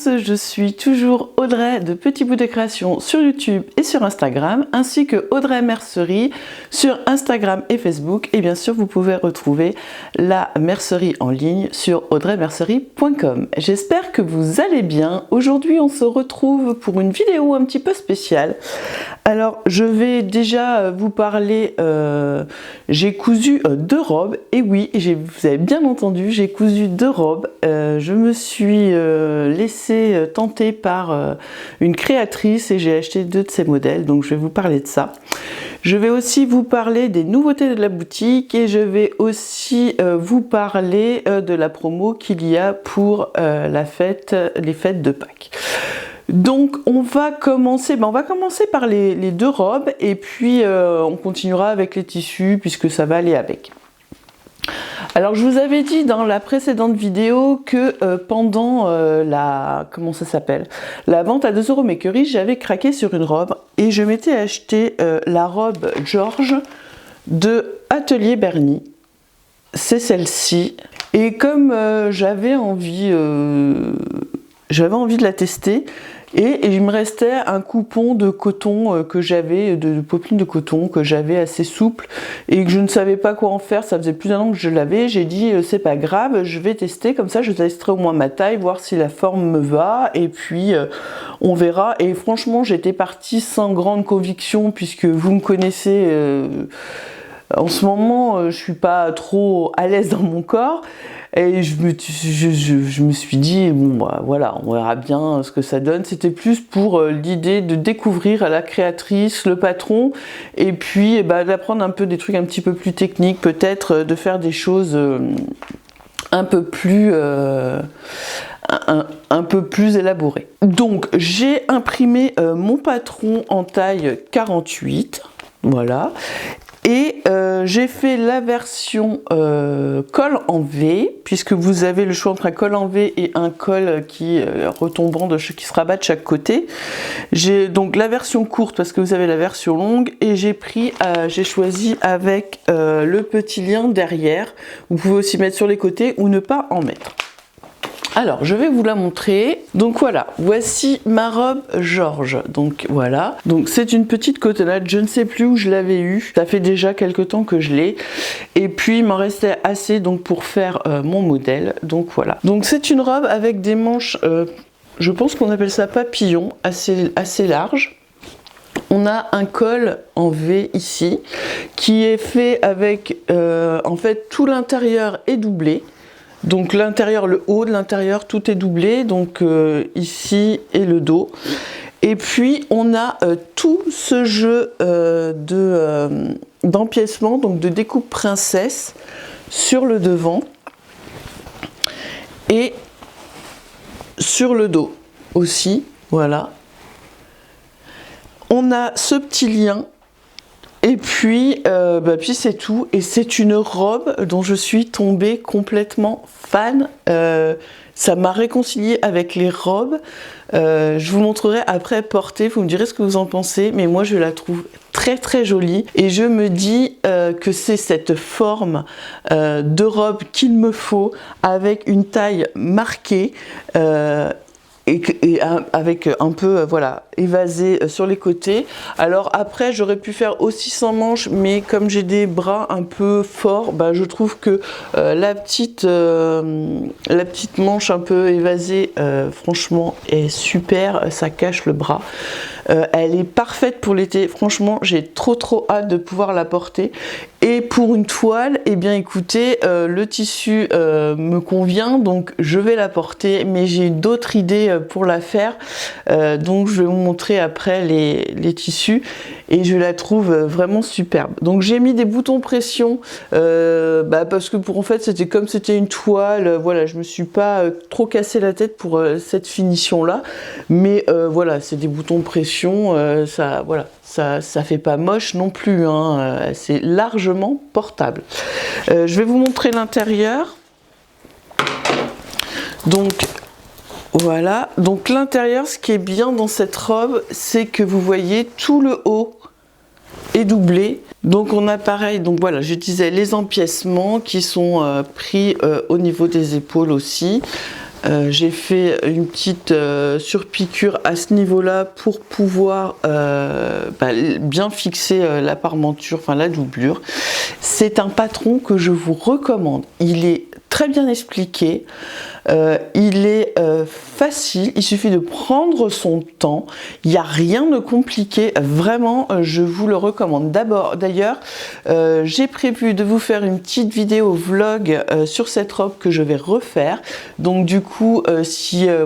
tous, je suis toujours Audrey de Petit Bout de Création sur YouTube et sur Instagram, ainsi que Audrey Mercerie sur Instagram et Facebook. Et bien sûr, vous pouvez retrouver la mercerie en ligne sur audreymercerie.com. J'espère que vous allez bien. Aujourd'hui, on se retrouve pour une vidéo un petit peu spéciale. Alors, je vais déjà vous parler, j'ai cousu deux robes, et oui, vous avez bien entendu, j'ai cousu deux robes. Je me suis laissée tenter par une créatrice et j'ai acheté deux de ces modèles, donc je vais vous parler de ça. Je vais aussi vous parler des nouveautés de la boutique et je vais aussi vous parler de la promo qu'il y a pour les fêtes de Pâques. Donc on va commencer par les deux robes et puis on continuera avec les tissus puisque ça va aller avec. Alors je vous avais dit dans la précédente vidéo que pendant la vente à 2 € Makery, j'avais craqué sur une robe et je m'étais acheté la robe George de Atelier Berny. C'est celle-ci et comme j'avais envie de la tester, et il me restait un coupon de coton que j'avais, de popeline de coton que j'avais assez souple et que je ne savais pas quoi en faire. Ça faisait plus d'un an que je l'avais. J'ai dit c'est pas grave, je vais tester, comme ça je testerai au moins ma taille, voir si la forme me va et puis on verra. Et franchement j'étais partie sans grande conviction puisque vous me connaissez. En ce moment, je suis pas trop à l'aise dans mon corps et je me suis dit bon bah, voilà, on verra bien ce que ça donne. C'était plus pour l'idée de découvrir la créatrice, le patron et puis d'apprendre un peu des trucs un petit peu plus techniques, peut-être de faire des choses un peu plus élaborées. Donc j'ai imprimé mon patron en taille 48, voilà. Et j'ai fait la version col en V, puisque vous avez le choix entre un col en V et un col qui retombant qui se rabat de chaque côté. J'ai donc la version courte parce que vous avez la version longue et j'ai choisi avec le petit lien derrière. Vous pouvez aussi mettre sur les côtés ou ne pas en mettre. Alors, je vais vous la montrer. Donc voilà, voici ma robe George. Donc voilà, donc c'est une petite cotonnade, je ne sais plus où je l'avais eue. Ça fait déjà quelques temps que je l'ai. Et puis, il m'en restait assez donc pour faire mon modèle. Donc voilà. Donc c'est une robe avec des manches, je pense qu'on appelle ça papillon, assez large. On a un col en V ici, qui est fait avec, en fait, tout l'intérieur est doublé. Donc l'intérieur, le haut de l'intérieur, tout est doublé, donc ici et le dos. Et puis on a tout ce jeu d'empiècement, donc de découpe princesse sur le devant et sur le dos aussi, voilà. On a ce petit lien. Et puis, puis c'est tout. Et c'est une robe dont je suis tombée complètement fan. Ça m'a réconciliée avec les robes. Je vous montrerai après portée. Vous me direz ce que vous en pensez. Mais moi, je la trouve très très jolie. Et je me dis que c'est cette forme de robe qu'il me faut avec une taille marquée. Et avec un peu voilà évasé sur les côtés. Alors après j'aurais pu faire aussi sans manches, mais comme j'ai des bras un peu forts, je trouve que la petite manche un peu évasée franchement est super, ça cache le bras. Elle est parfaite pour l'été, franchement j'ai trop hâte de pouvoir la porter. Et pour une toile, eh bien écoutez, le tissu me convient, donc je vais la porter, mais j'ai d'autres idées pour la faire, donc je vais vous montrer après les tissus et je la trouve vraiment superbe. Donc j'ai mis des boutons pression parce que en fait c'était comme c'était une toile, voilà, je me suis pas trop cassé la tête pour cette finition là, mais voilà, c'est des boutons pression, ça voilà. Ça fait pas moche non plus, hein. C'est largement portable. Je vais vous montrer l'intérieur. Donc voilà, donc l'intérieur, ce qui est bien dans cette robe, c'est que vous voyez tout le haut est doublé. Donc on a pareil, donc voilà, je disais les empiècements qui sont pris au niveau des épaules aussi. J'ai fait une petite surpiqûre à ce niveau-là pour pouvoir bien fixer la parmenture, enfin la doublure. C'est un patron que je vous recommande. Il est très bien expliqué, il est facile, il suffit de prendre son temps, il n'y a rien de compliqué, vraiment je vous le recommande. D'ailleurs, j'ai prévu de vous faire une petite vidéo vlog sur cette robe que je vais refaire, donc du coup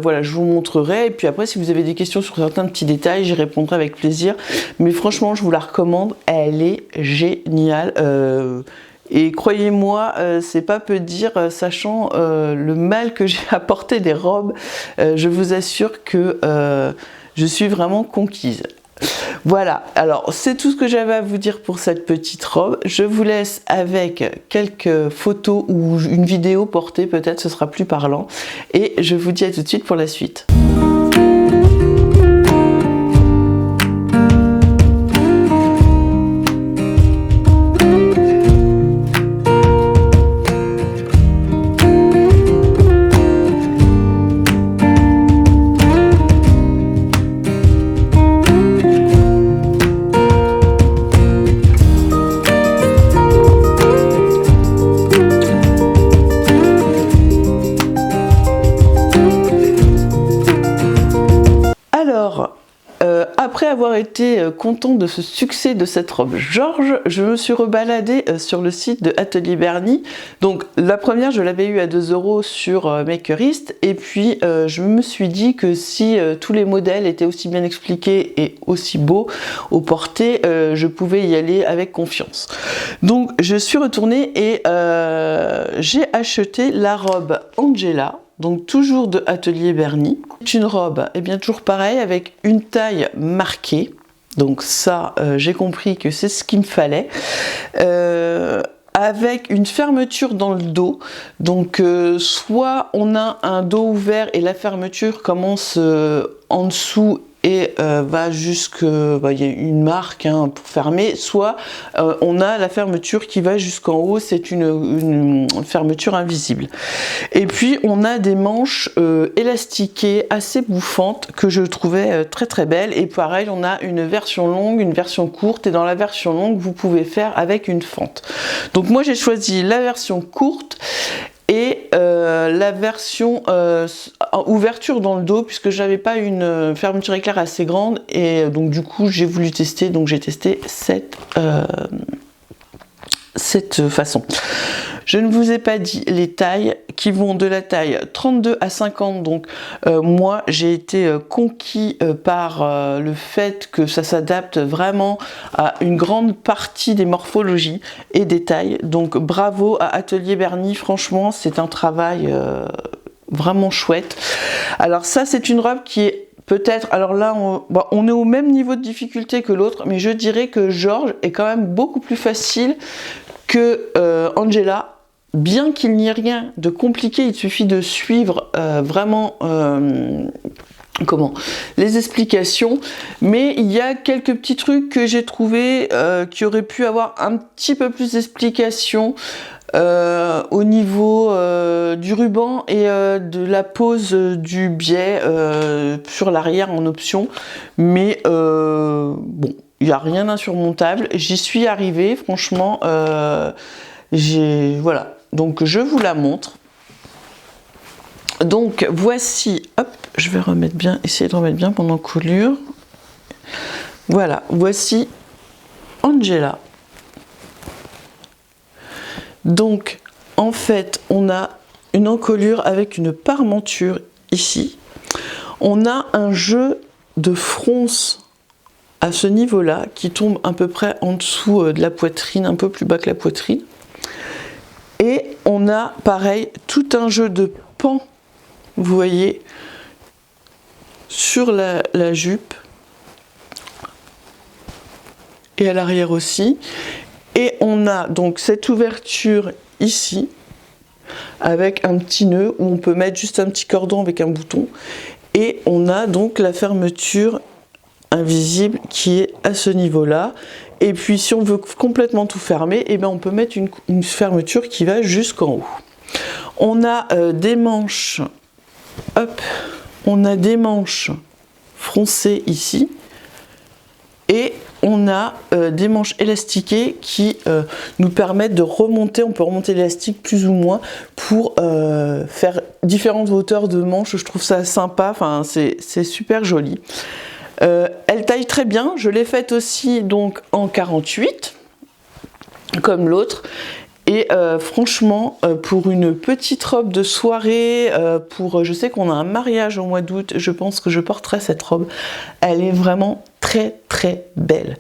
voilà, je vous montrerai, et puis après si vous avez des questions sur certains petits détails, j'y répondrai avec plaisir, mais franchement je vous la recommande, elle est géniale. Et croyez-moi, c'est pas peu dire, sachant le mal que j'ai apporté des robes, je vous assure que je suis vraiment conquise. Voilà, alors c'est tout ce que j'avais à vous dire pour cette petite robe. Je vous laisse avec quelques photos ou une vidéo portée, peut-être ce sera plus parlant. Et je vous dis à tout de suite pour la suite. Après avoir été content de ce succès de cette robe Georges, je me suis rebaladée sur le site de Atelier Bernie. Donc la première, je l'avais eu à 2 € sur Makerist, et puis je me suis dit que si tous les modèles étaient aussi bien expliqués et aussi beaux au porté, je pouvais y aller avec confiance. Donc je suis retournée et j'ai acheté la robe Angela. Donc toujours de Atelier Bernie. C'est une robe, et bien toujours pareil, avec une taille marquée. Donc ça, j'ai compris que c'est ce qu'il me fallait. Avec une fermeture dans le dos. Donc soit on a un dos ouvert et la fermeture commence en dessous et va jusque, il y a une marque pour fermer, soit on a la fermeture qui va jusqu'en haut, c'est une fermeture invisible. Et puis on a des manches élastiquées assez bouffantes que je trouvais très très belles, et pareil on a une version longue, une version courte, et dans la version longue vous pouvez faire avec une fente. Donc moi j'ai choisi la version courte et la version ouverture dans le dos, puisque j'avais pas une fermeture éclair assez grande, et donc du coup j'ai voulu tester, donc j'ai testé cette façon. Je ne vous ai pas dit les tailles qui vont de la taille 32 à 50, donc moi j'ai été conquis par le fait que ça s'adapte vraiment à une grande partie des morphologies et des tailles, donc bravo à Atelier Bernie, franchement c'est un travail vraiment chouette. Alors ça c'est une robe qui est peut-être, alors là on est au même niveau de difficulté que l'autre, mais je dirais que Georges est quand même beaucoup plus facile que Angela. Bien qu'il n'y ait rien de compliqué, il suffit de suivre vraiment les explications, mais il y a quelques petits trucs que j'ai trouvé qui auraient pu avoir un petit peu plus d'explications au niveau du ruban et de la pose du biais sur l'arrière en option, mais bon, il n'y a rien d'insurmontable, j'y suis arrivée, franchement, voilà. Donc je vous la montre. Donc voici, hop, je vais remettre bien, essayer de remettre bien mon encolure. Voilà, voici Angela. Donc en fait, on a une encolure avec une parmenture ici. On a un jeu de fronce à ce niveau-là qui tombe à peu près en dessous de la poitrine, un peu plus bas que la poitrine. Et on a pareil tout un jeu de pans, vous voyez, sur la jupe et à l'arrière aussi. Et on a donc cette ouverture ici avec un petit nœud où on peut mettre juste un petit cordon avec un bouton. Et on a donc la fermeture invisible qui est à ce niveau-là. Et puis si on veut complètement tout fermer, et bien on peut mettre une fermeture qui va jusqu'en haut. On a des manches hop, on a des manches froncées ici et on a des manches élastiquées qui nous permettent de remonter, on peut remonter l'élastique plus ou moins pour faire différentes hauteurs de manches. Je trouve ça sympa, enfin c'est super joli. Elle taille très bien, je l'ai faite aussi donc en 48 comme l'autre. Et franchement, pour une petite robe de soirée, je sais qu'on a un mariage au mois d'août, je pense que je porterai cette robe. Elle est vraiment très très belle.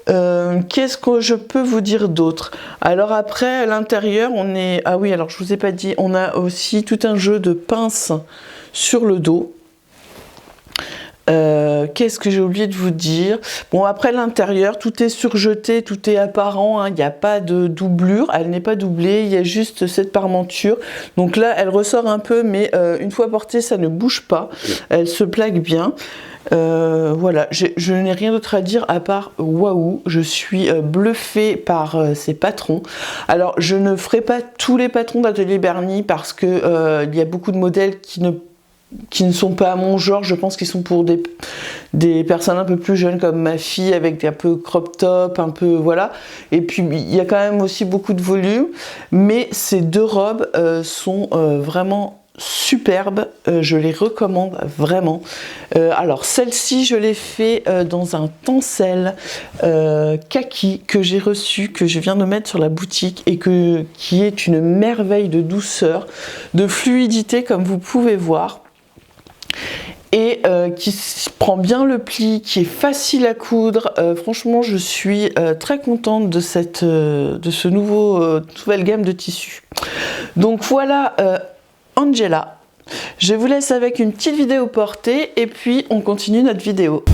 Qu'est-ce que je peux vous dire d'autre? Alors après, à l'intérieur, on est... Ah oui, alors je vous ai pas dit, on a aussi tout un jeu de pinces sur le dos. Qu'est-ce que j'ai oublié de vous dire? Bon, après l'intérieur, tout est surjeté, tout est apparent, hein, il n'y a pas de doublure, elle n'est pas doublée, il y a juste cette parmenture. Donc là, elle ressort un peu, mais une fois portée, ça ne bouge pas, elle se plaque bien. Voilà, je n'ai rien d'autre à dire à part waouh, je suis bluffée par ces patrons. Alors, je ne ferai pas tous les patrons d'Atelier Berny parce que il y a beaucoup de modèles qui ne sont pas à mon genre, je pense qu'ils sont pour des personnes un peu plus jeunes comme ma fille avec un peu crop top, un peu voilà. Et puis il y a quand même aussi beaucoup de volume, mais ces deux robes sont vraiment superbes, je les recommande vraiment. Alors celle-ci je l'ai fait dans un tencel kaki que j'ai reçu, que je viens de mettre sur la boutique et qui est une merveille de douceur, de fluidité comme vous pouvez voir. Et qui prend bien le pli, qui est facile à coudre. Franchement, je suis très contente de ce nouvelle gamme de tissus. Donc voilà Angela. Je vous laisse avec une petite vidéo portée et puis on continue notre vidéo.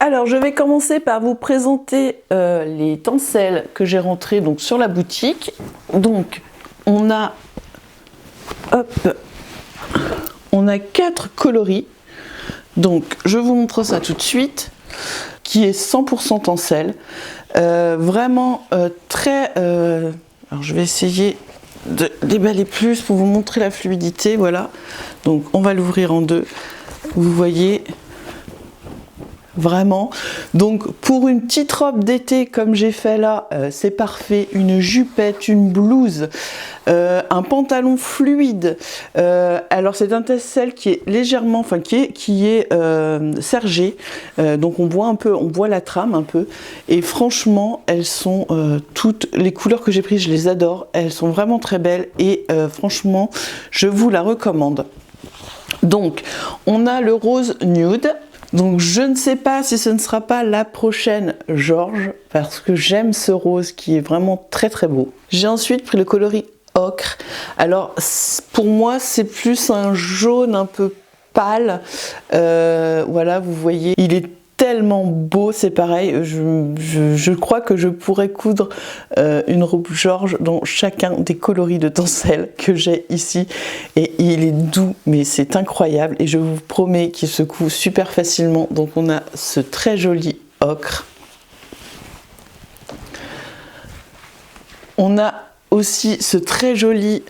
Alors je vais commencer par vous présenter les tencels que j'ai rentrés donc sur la boutique. Donc on a 4 coloris. Donc je vous montre ça tout de suite, qui est 100% tencel. Vraiment très... alors je vais essayer de déballer plus pour vous montrer la fluidité. Voilà. Donc on va l'ouvrir en deux. Vous voyez... Vraiment, donc pour une petite robe d'été comme j'ai fait là, c'est parfait. Une jupette, une blouse, un pantalon fluide. Alors c'est un tencel qui est légèrement, enfin qui est sergé, donc on voit la trame un peu. Et franchement, elles sont toutes les couleurs que j'ai prises, je les adore. Elles sont vraiment très belles et franchement, je vous la recommande. Donc on a le rose nude. Donc je ne sais pas si ce ne sera pas la prochaine Georges, parce que j'aime ce rose qui est vraiment très très beau. J'ai ensuite pris le coloris ocre. Alors pour moi c'est plus un jaune un peu pâle. Voilà, vous voyez, il est tellement beau, c'est pareil, je crois que je pourrais coudre une robe Georges dans chacun des coloris de tencel que j'ai ici, et il est doux mais c'est incroyable et je vous promets qu'il se coud super facilement. Donc on a ce très joli ocre, on a aussi ce très joli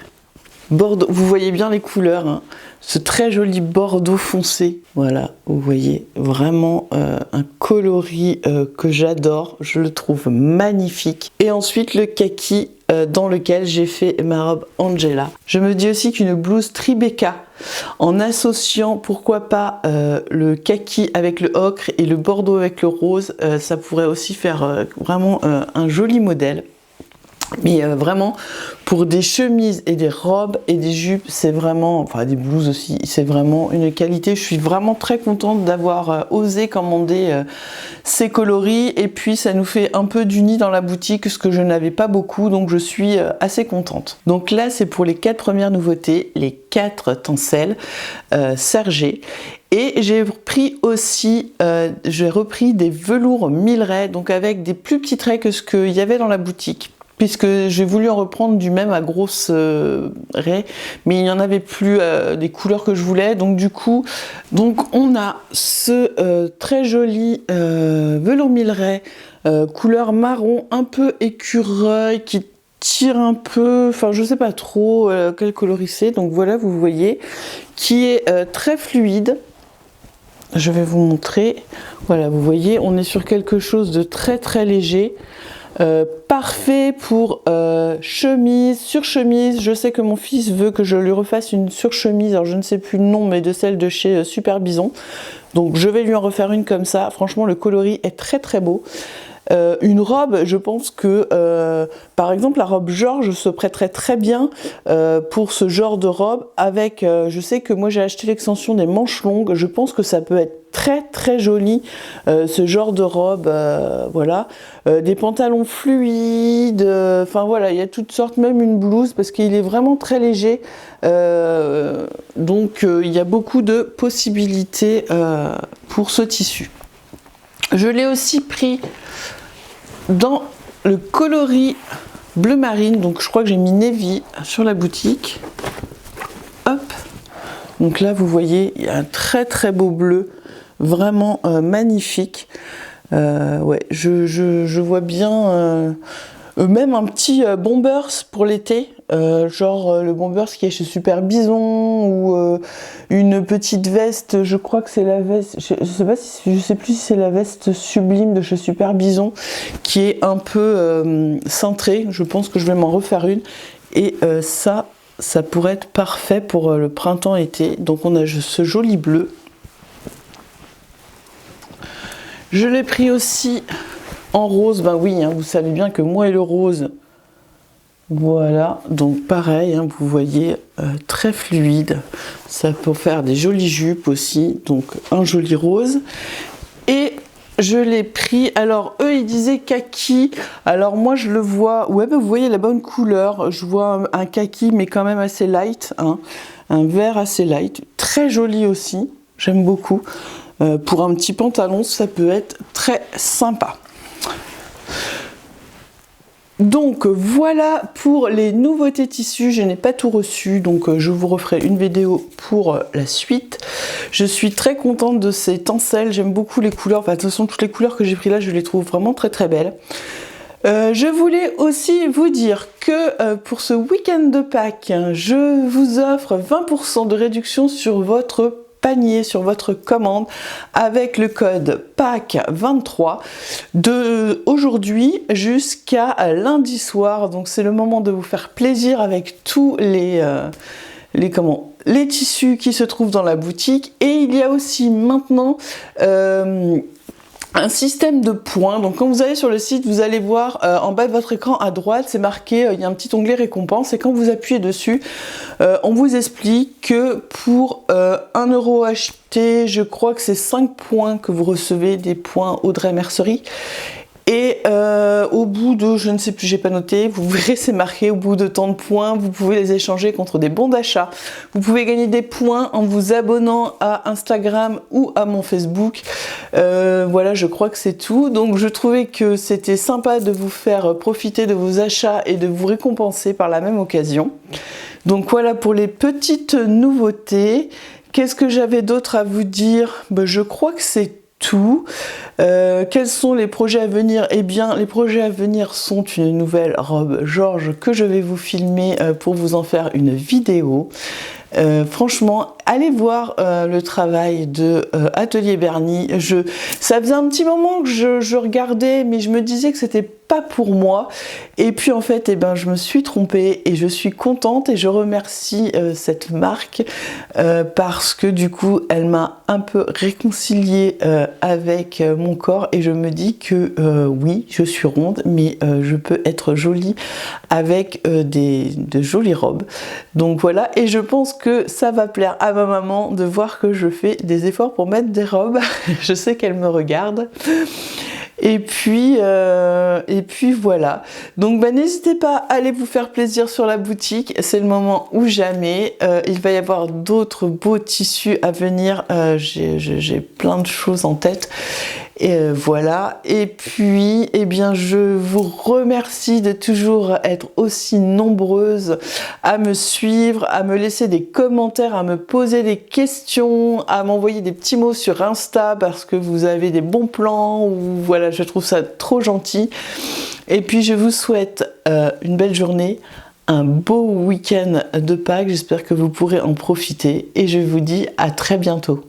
bordeaux, vous voyez bien les couleurs, hein. Ce très joli bordeaux foncé, voilà, vous voyez, vraiment un coloris que j'adore, je le trouve magnifique. Et ensuite le kaki dans lequel j'ai fait ma robe Angela. Je me dis aussi qu'une blouse Tribeca, en associant pourquoi pas le kaki avec le ocre et le bordeaux avec le rose, ça pourrait aussi faire vraiment un joli modèle. Mais vraiment, pour des chemises et des robes et des jupes, c'est vraiment, enfin des blouses aussi, c'est vraiment une qualité. Je suis vraiment très contente d'avoir osé commander ces coloris. Et puis, ça nous fait un peu d'uni dans la boutique, ce que je n'avais pas beaucoup, donc je suis assez contente. Donc là, c'est pour les 4 premières nouveautés, les 4 tencels sergés. Et j'ai pris aussi, j'ai repris des velours 1000 raies, donc avec des plus petits traits que ce qu'il y avait dans la boutique, puisque j'ai voulu en reprendre du même à grosse raie, mais il n'y en avait plus des couleurs que je voulais. Donc du coup, on a ce très joli velours 1000 raies, couleur marron, un peu écureuil, qui tire un peu, enfin je sais pas trop quel coloris c'est. Donc voilà, vous voyez, qui est très fluide. Je vais vous montrer. Voilà, vous voyez, on est sur quelque chose de très très léger. Parfait pour chemise, surchemise. Je sais que mon fils veut que je lui refasse une surchemise, alors je ne sais plus le nom, mais de celle de chez Super Bison. Donc je vais lui en refaire une comme ça. Franchement, le coloris est très très beau. Une robe, je pense que par exemple la robe Georges se prêterait très bien pour ce genre de robe avec, je sais que moi j'ai acheté l'extension des manches longues, je pense que ça peut être très très joli ce genre de robe, voilà. Des pantalons fluides, enfin voilà, il y a toutes sortes, même une blouse parce qu'il est vraiment très léger, donc il y a beaucoup de possibilités pour ce tissu. Je l'ai aussi pris dans le coloris bleu marine, donc je crois que j'ai mis navy sur la boutique. Hop, donc là vous voyez, il y a un très très beau bleu, vraiment magnifique. Ouais, je vois bien même un petit bombers pour l'été, genre le bombers qui est chez Super Bison, ou une petite veste, je crois que c'est la veste, je sais plus si c'est la veste Sublime de chez Super Bison, qui est un peu cintrée. Je pense que je vais m'en refaire une, et ça pourrait être parfait pour le printemps-été. Donc on a ce joli bleu. Je l'ai pris aussi en rose, ben oui, hein, vous savez bien que moi et le rose, voilà, donc pareil, hein, vous voyez, très fluide, ça peut faire des jolies jupes aussi, donc un joli rose. Et je l'ai pris, alors eux ils disaient kaki, alors moi je le vois, ouais, ben vous voyez la bonne couleur, je vois un kaki mais quand même assez light, hein, un vert assez light, très joli aussi, j'aime beaucoup. Pour un petit pantalon, ça peut être très sympa. Donc voilà pour les nouveautés tissus. Je n'ai pas tout reçu, donc je vous referai une vidéo pour la suite. Je suis très contente de ces tencels, j'aime beaucoup les couleurs. Enfin, de toute façon, toutes les couleurs que j'ai pris là, je les trouve vraiment très très belles. Je voulais aussi vous dire que pour ce week-end de Pâques, je vous offre 20% de réduction sur votre panier, sur votre commande, avec le code PAC23 de aujourd'hui jusqu'à lundi soir. Donc c'est le moment de vous faire plaisir avec tous les tissus qui se trouvent dans la boutique. Et il y a aussi maintenant un système de points. Donc quand vous allez sur le site, vous allez voir en bas de votre écran à droite, c'est marqué, il y a un petit onglet récompense, et quand vous appuyez dessus, on vous explique que pour 1 € acheté, je crois que c'est 5 points que vous recevez, des points Audrey Mercerie. Et au bout de, je ne sais plus, j'ai pas noté, vous verrez c'est marqué, au bout de tant de points, vous pouvez les échanger contre des bons d'achat. Vous pouvez gagner des points en vous abonnant à Instagram ou à mon Facebook. Voilà, je crois que c'est tout. Donc je trouvais que c'était sympa de vous faire profiter de vos achats et de vous récompenser par la même occasion. Donc voilà pour les petites nouveautés. Qu'est-ce que j'avais d'autre à vous dire? Ben, je crois que c'est tout. Quels sont les projets à venir? Eh bien, les projets à venir sont une nouvelle robe Georges que je vais vous filmer pour vous en faire une vidéo. Franchement, allez voir le travail de Atelier Bernie. Ça faisait un petit moment que je regardais, mais je me disais que c'était pas pour moi. Et puis en fait, eh ben, je me suis trompée et je suis contente et je remercie cette marque parce que du coup, elle m'a un peu réconciliée avec mon corps et je me dis que oui, je suis ronde, mais je peux être jolie avec de jolies robes. Donc voilà, et je pense que ça va plaire à ma maman de voir que je fais des efforts pour mettre des robes. Je sais qu'elle me regarde. Et puis voilà. Donc n'hésitez pas à aller vous faire plaisir sur la boutique. C'est le moment ou jamais. Il va y avoir d'autres beaux tissus à venir. J'ai plein de choses en tête. Et voilà. Et puis, eh bien, je vous remercie de toujours être aussi nombreuses à me suivre, à me laisser des commentaires, à me poser des questions, à m'envoyer des petits mots sur Insta parce que vous avez des bons plans ou voilà, je trouve ça trop gentil. Et puis, je vous souhaite une belle journée, un beau week-end de Pâques. J'espère que vous pourrez en profiter et je vous dis à très bientôt.